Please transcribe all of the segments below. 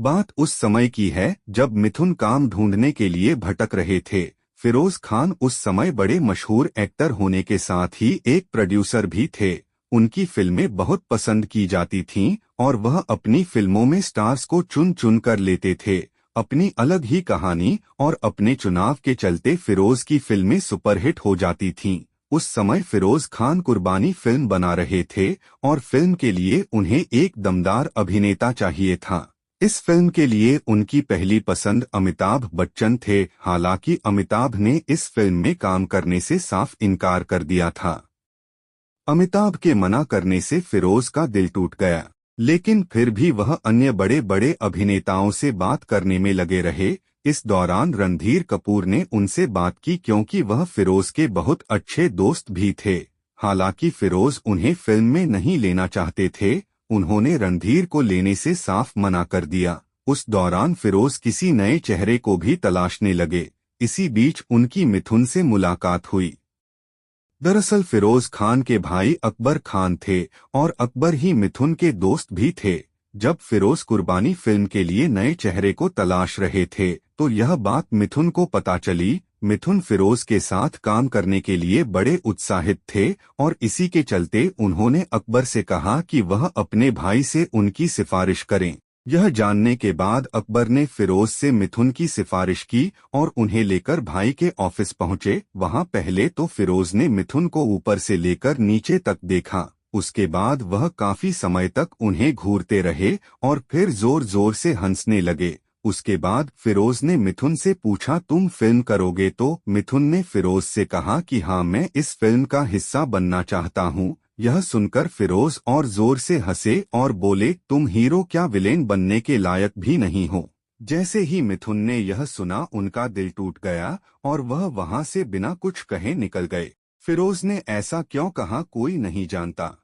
बात उस समय की है जब मिथुन काम ढूंढने के लिए भटक रहे थे। फिरोज खान उस समय बड़े मशहूर एक्टर होने के साथ ही एक प्रोड्यूसर भी थे। उनकी फिल्में बहुत पसंद की जाती थीं और वह अपनी फिल्मों में स्टार्स को चुन चुन कर लेते थे। अपनी अलग ही कहानी और अपने चुनाव के चलते फिरोज की फिल्में सुपरहिट हो जाती थीं। उस समय फिरोज खान कुर्बानी फिल्म बना रहे थे और फिल्म के लिए उन्हें एक दमदार अभिनेता चाहिए था। इस फिल्म के लिए उनकी पहली पसंद अमिताभ बच्चन थे। हालांकि अमिताभ ने इस फिल्म में काम करने से साफ इनकार कर दिया था। अमिताभ के मना करने से फिरोज का दिल टूट गया, लेकिन फिर भी वह अन्य बड़े बड़े अभिनेताओं से बात करने में लगे रहे। इस दौरान रणधीर कपूर ने उनसे बात की क्योंकि वह फिरोज के बहुत अच्छे दोस्त भी थे। हालांकि फिरोज उन्हें फिल्म में नहीं लेना चाहते थे। उन्होंने रणधीर को लेने से साफ मना कर दिया। उस दौरान फिरोज किसी नए चेहरे को भी तलाशने लगे। इसी बीच उनकी मिथुन से मुलाकात हुई। दरअसल फिरोज खान के भाई अकबर खान थे और अकबर ही मिथुन के दोस्त भी थे। जब फिरोज कुर्बानी फिल्म के लिए नए चेहरे को तलाश रहे थे तो यह बात मिथुन को पता चली। मिथुन फिरोज के साथ काम करने के लिए बड़े उत्साहित थे और इसी के चलते उन्होंने अकबर से कहा कि वह अपने भाई से उनकी सिफारिश करें। यह जानने के बाद अकबर ने फिरोज से मिथुन की सिफारिश की और उन्हें लेकर भाई के ऑफिस पहुंचे। वहां पहले तो फिरोज ने मिथुन को ऊपर से लेकर नीचे तक देखा। उसके बाद वह काफी समय तक उन्हें घूरते रहे और फिर जोर जोर से हंसने लगे। उसके बाद फिरोज ने मिथुन से पूछा, तुम फिल्म करोगे? तो मिथुन ने फिरोज से कहा कि हाँ, मैं इस फिल्म का हिस्सा बनना चाहता हूँ। यह सुनकर फिरोज और जोर से हंसे और बोले, तुम हीरो क्या विलेन बनने के लायक भी नहीं हो। जैसे ही मिथुन ने यह सुना उनका दिल टूट गया और वह वहां से बिना कुछ कहे निकल गए। फिरोज ने ऐसा क्यों कहा कोई नहीं जानता।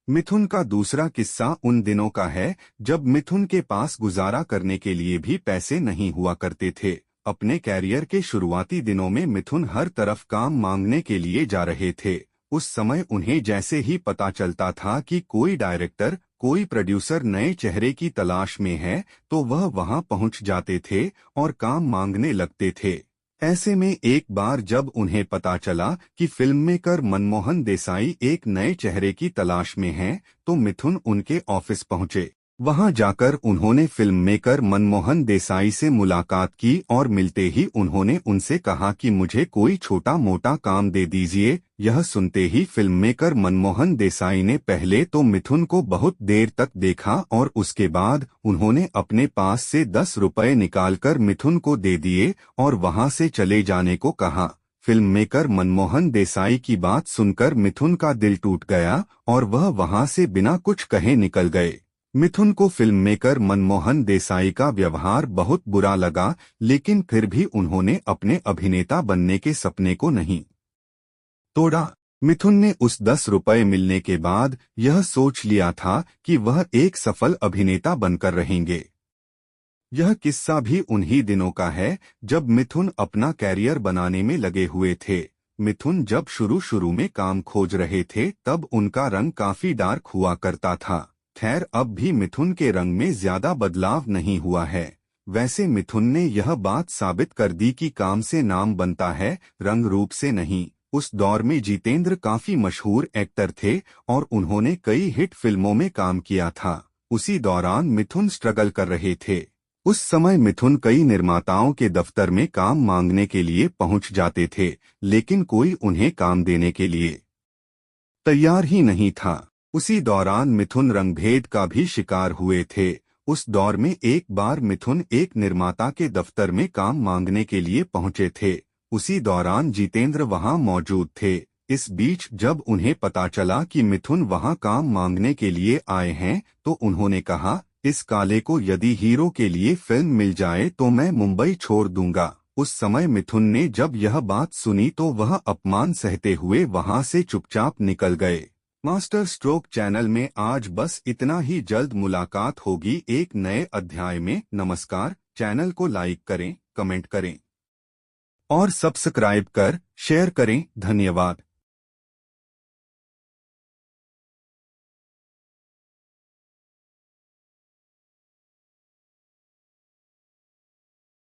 मिथुन का दूसरा किस्सा उन दिनों का है जब मिथुन के पास गुजारा करने के लिए भी पैसे नहीं हुआ करते थे। अपने कैरियर के शुरुआती दिनों में मिथुन हर तरफ काम मांगने के लिए जा रहे थे। उस समय उन्हें जैसे ही पता चलता था कि कोई डायरेक्टर, कोई प्रोड्यूसर नए चेहरे की तलाश में है तो वह वहां पहुंच जाते थे और काम मांगने लगते थे। ऐसे में एक बार जब उन्हें पता चला कि फिल्म मेकर मनमोहन देसाई एक नए चेहरे की तलाश में हैं, तो मिथुन उनके ऑफिस पहुंचे। वहां जाकर उन्होंने फिल्म मेकर मनमोहन देसाई से मुलाकात की और मिलते ही उन्होंने उनसे कहा कि मुझे कोई छोटा मोटा काम दे दीजिए। यह सुनते ही फिल्म मेकर मनमोहन देसाई ने पहले तो मिथुन को बहुत देर तक देखा और उसके बाद उन्होंने अपने पास से 10 रुपए निकालकर मिथुन को दे दिए और वहां से चले जाने को कहा। फिल्म मेकर मनमोहन देसाई की बात सुनकर मिथुन का दिल टूट गया और वह वहां से बिना कुछ कहे निकल गए। मिथुन को फिल्म मेकर मनमोहन देसाई का व्यवहार बहुत बुरा लगा, लेकिन फिर भी उन्होंने अपने अभिनेता बनने के सपने को नहीं तोड़ा। मिथुन ने उस 10 रुपए मिलने के बाद यह सोच लिया था कि वह एक सफल अभिनेता बनकर रहेंगे। यह किस्सा भी उन्हीं दिनों का है जब मिथुन अपना कैरियर बनाने में लगे हुए थे। मिथुन जब शुरू में काम खोज रहे थे तब उनका रंग काफी डार्क हुआ करता था। खैर, अब भी मिथुन के रंग में ज्यादा बदलाव नहीं हुआ है। वैसे मिथुन ने यह बात साबित कर दी कि काम से नाम बनता है, रंग रूप से नहीं। उस दौर में जितेंद्र काफी मशहूर एक्टर थे और उन्होंने कई हिट फिल्मों में काम किया था। उसी दौरान मिथुन स्ट्रगल कर रहे थे। उस समय मिथुन कई निर्माताओं के दफ्तर में काम मांगने के लिए पहुंच जाते थे, लेकिन कोई उन्हें काम देने के लिए तैयार ही नहीं था। उसी दौरान मिथुन रंगभेद का भी शिकार हुए थे। उस दौर में एक बार मिथुन एक निर्माता के दफ्तर में काम मांगने के लिए पहुंचे थे। उसी दौरान जितेंद्र वहां मौजूद थे। इस बीच जब उन्हें पता चला कि मिथुन वहां काम मांगने के लिए आए हैं तो उन्होंने कहा, इस काले को यदि हीरो के लिए फिल्म मिल जाए तो मैं मुंबई छोड़ दूंगा। उस समय मिथुन ने जब यह बात सुनी तो वह अपमान सहते हुए वहां से चुपचाप निकल गए। मास्टर स्ट्रोक चैनल में आज बस इतना ही। जल्द मुलाकात होगी एक नए अध्याय में। नमस्कार। चैनल को लाइक करें, कमेंट करें और सब्सक्राइब कर शेयर करें। धन्यवाद।